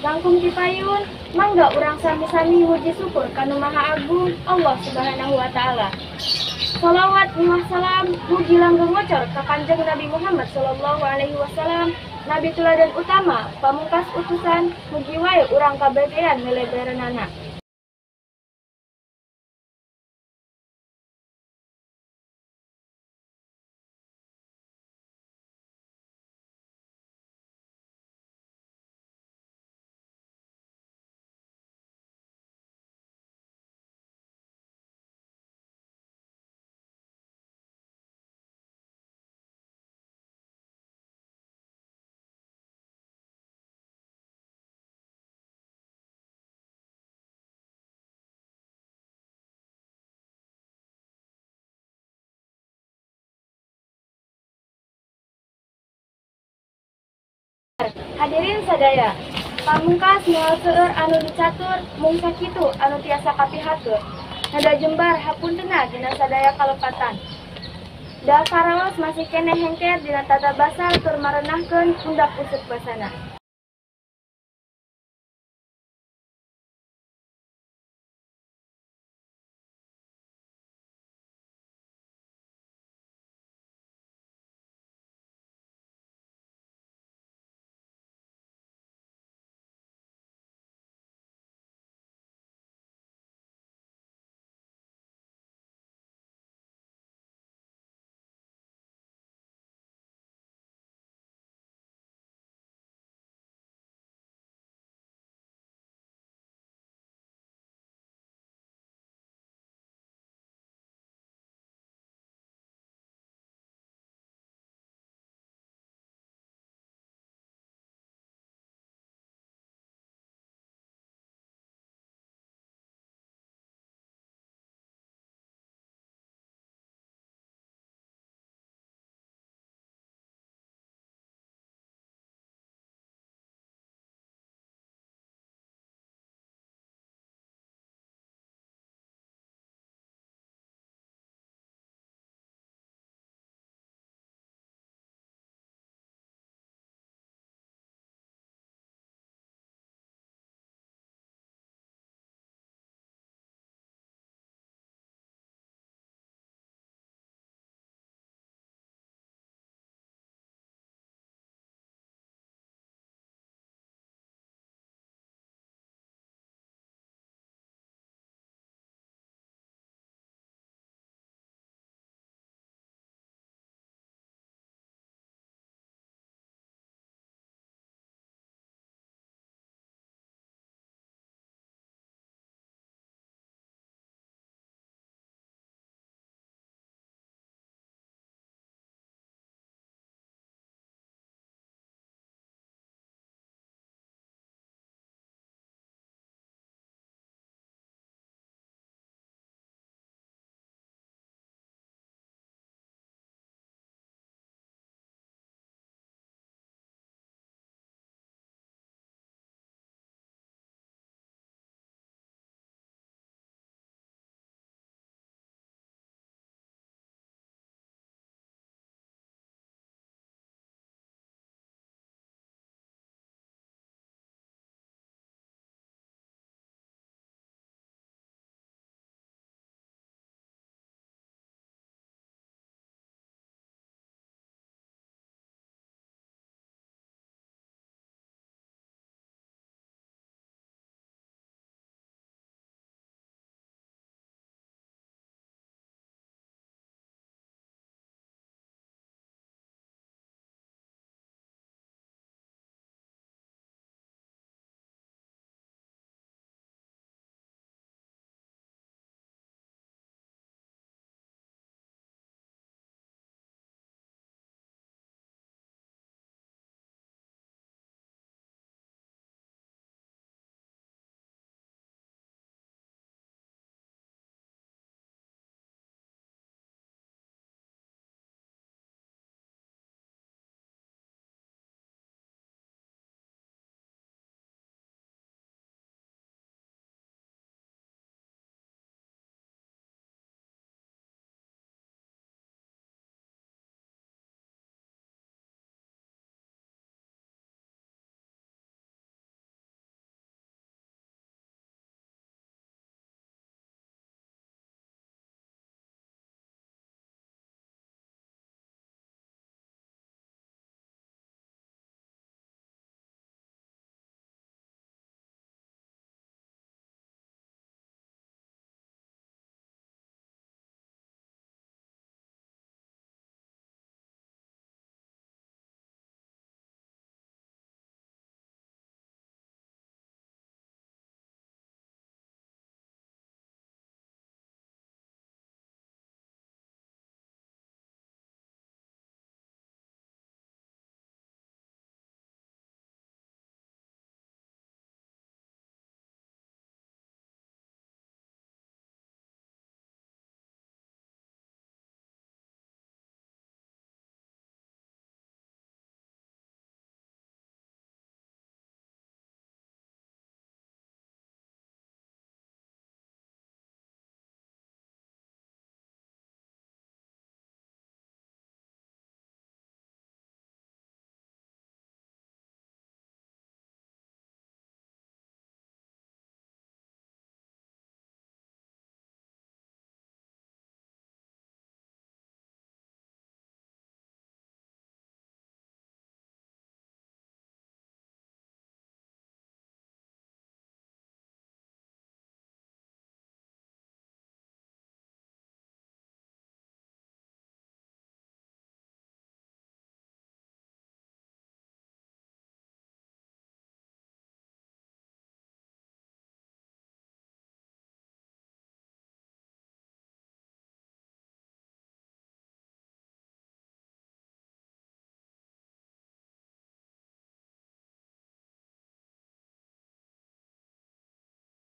Langkung Cipayun, mangga urang sami-sami muji syukur kanu Maha Agung Allah Subhanahu wa taala. Salawat wassalam mugi langgeng ngocor ka Kanjeng Nabi Muhammad sallallahu alaihi wasallam, nabi teladan utama, pamungkas utusan, mugi wae urang kabagean meleberenana. Hadirin sadaya, pamungkas moal seueur anu dicatur mung sakitu anu tiasa kapihatur. Nada jembar hapuntenna dina sadaya kalepatan. Da karaos masih keneh hengker dina tata basa tur marenahkeun pundak usuk basana.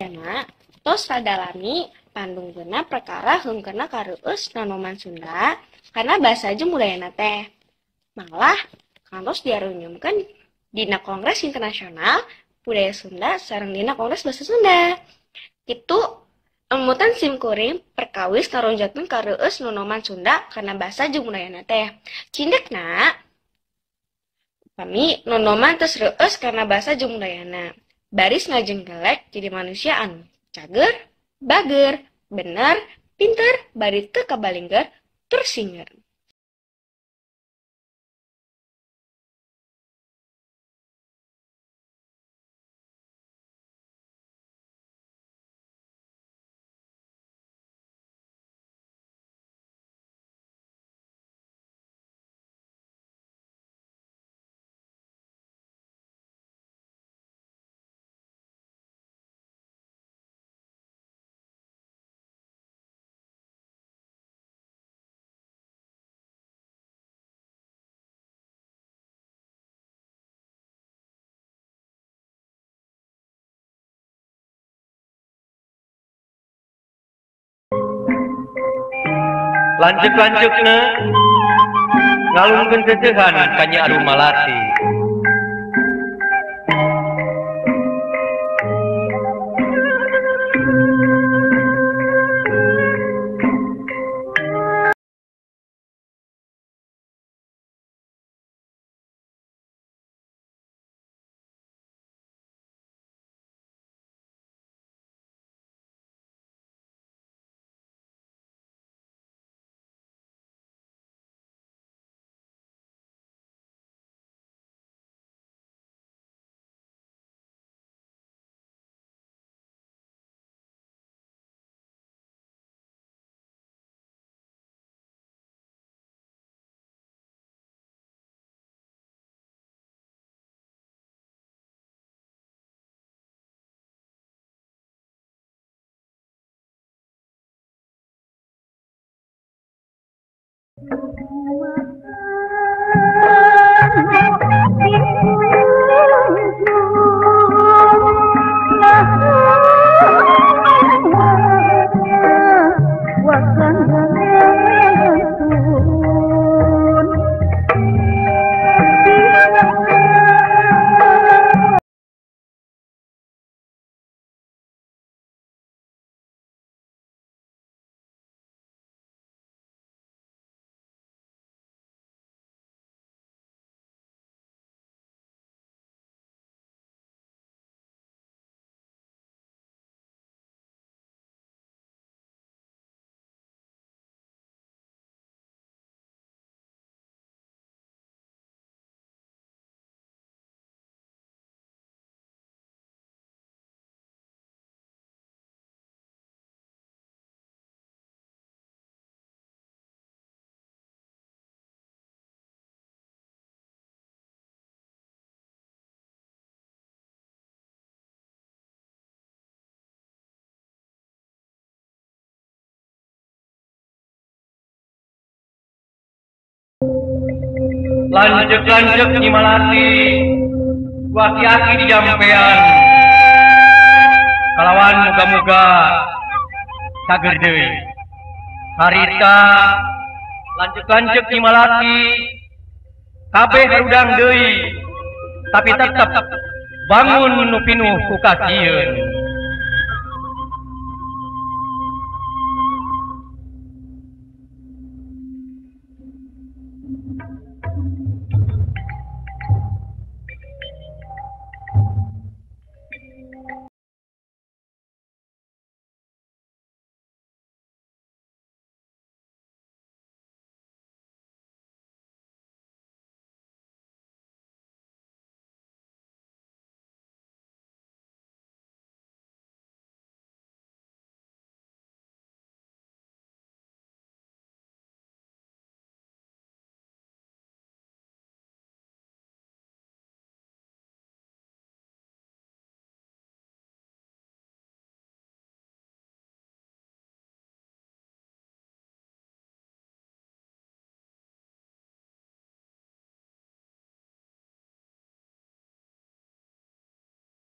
Karena tos radalami pandungkeuna perkara hungkeuna kareueus nanoman Sunda karena basa jeung budayana teh. Malah kantos diarunyumkeun dina Kongres Internasional Budaya Sunda sareng dina Kongres Basa Sunda. Kitu emutan simkuring perkawis ngaronjotkeun kareueus nanoman Sunda karena basa jeung budayana teh. Cindekna kami nonoman tos reueus karena basa jeung budayana. Baris ngajenggelek jadi manusia anu cager, bager, bener, pinter, bari teu kabalingger, tersinger. Lanjut-lanjutna ngalungkeun teueuhan ka Nyi Arum Malati. Lanjut-lanjut Nyi Malati, waki-aki di jampean. Kalawan muga-muga cager deui. Harita lanjut-lanjut Nyi Malati, kabeh harudang deui, tapi tetep bangun nu pinuh ku kasieun.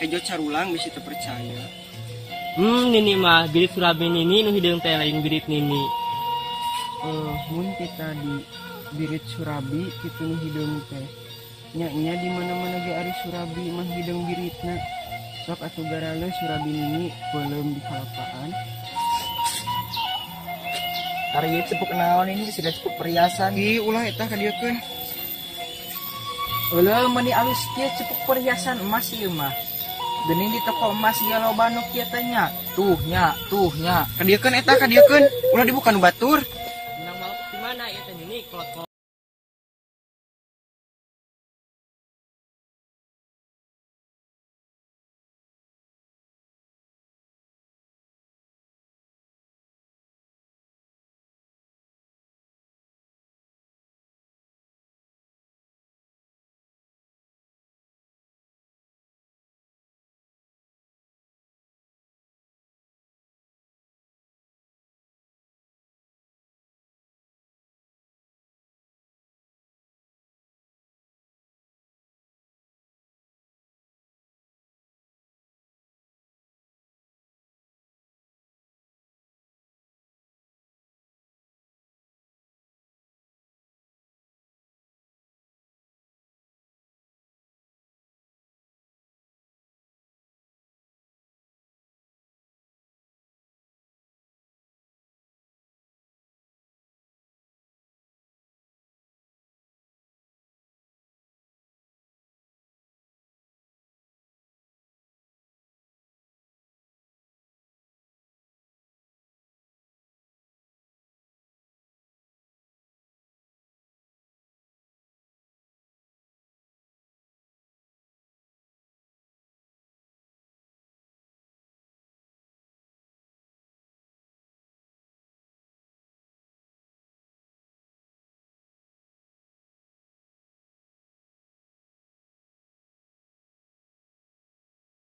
Ejo carulang bisi teu percaya. Nini mah birit surabi nini nu hideung teh lain birit nini. Mun kita di birit surabi kitu nu hideung teh. Nya di mana-mana ge ari surabi mah hideung biritna. Sok atuh garale surabi nini peuleum di kalapaan. Ari ieu cepuk naon ini sudah cepuk perhiasan. Ulah eta kadiekeun. Euleum meni alus kieu cepuk perhiasan emas ieu mah. Geuning di toko emas ieu loba nu kieu teh nya. Tuh nya. Kadiekeun eta kadiekeun. Ulah dibuka nu batur. Menang mau di mana ya teh nini kolot.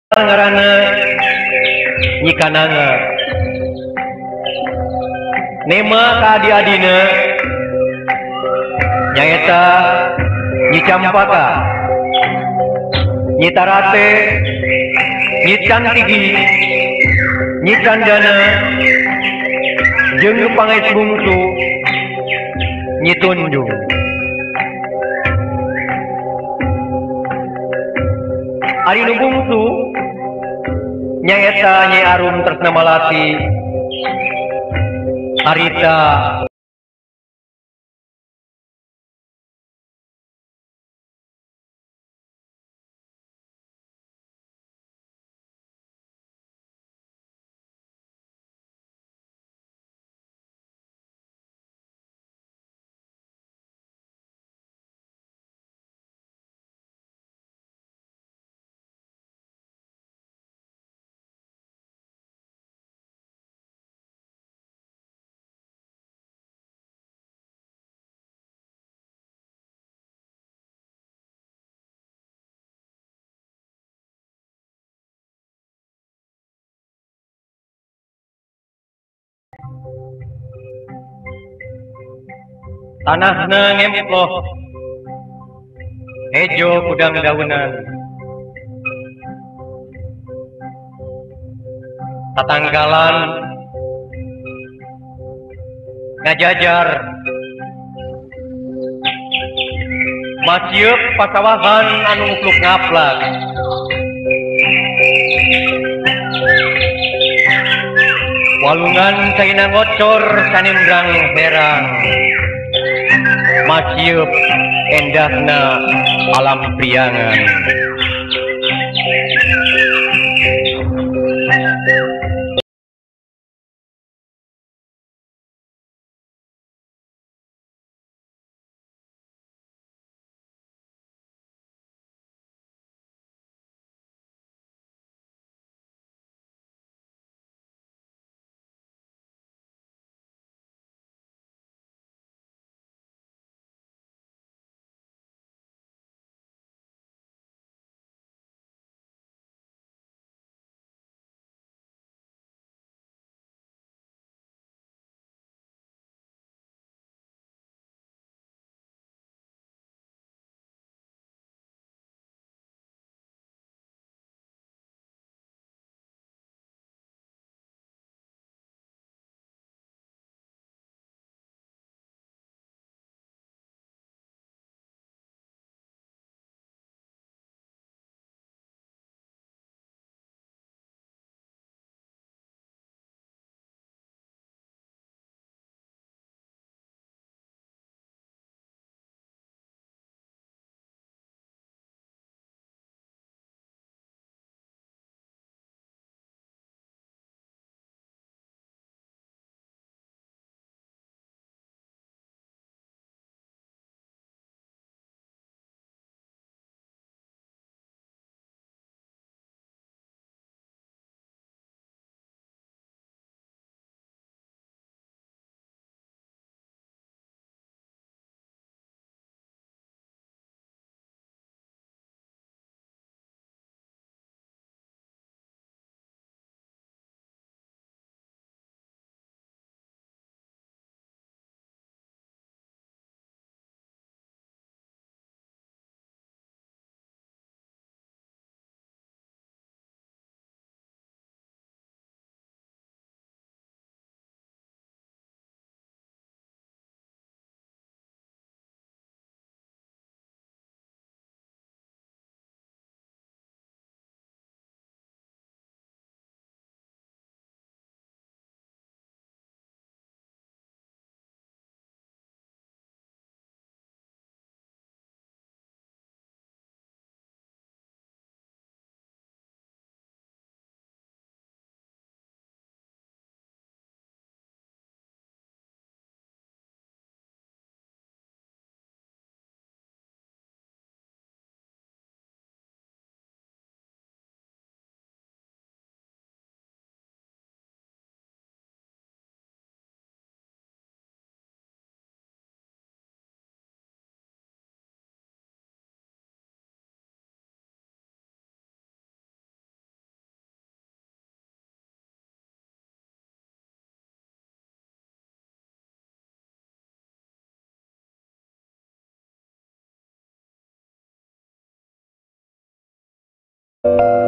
Ngaranna Nyi Kananga. Nema ka adi-adina nyaeta Nyi Campaka, Nyi Tarate, Nyi Cantigi, Nyi Candana, jeung pangais bungsu Nyi Tunjung. Ari nu bungsu nyaeta Nyi Arum Tresna Malati, Arita tanahna ngemploh, hejo kudang daunan, tatanggalan ngajajar, masieuk pasawahan anu ngupluk ngaplak, walungan saina ngocor sanindrang herang, masieuk endahna alam priangan. Wassalamualaikum.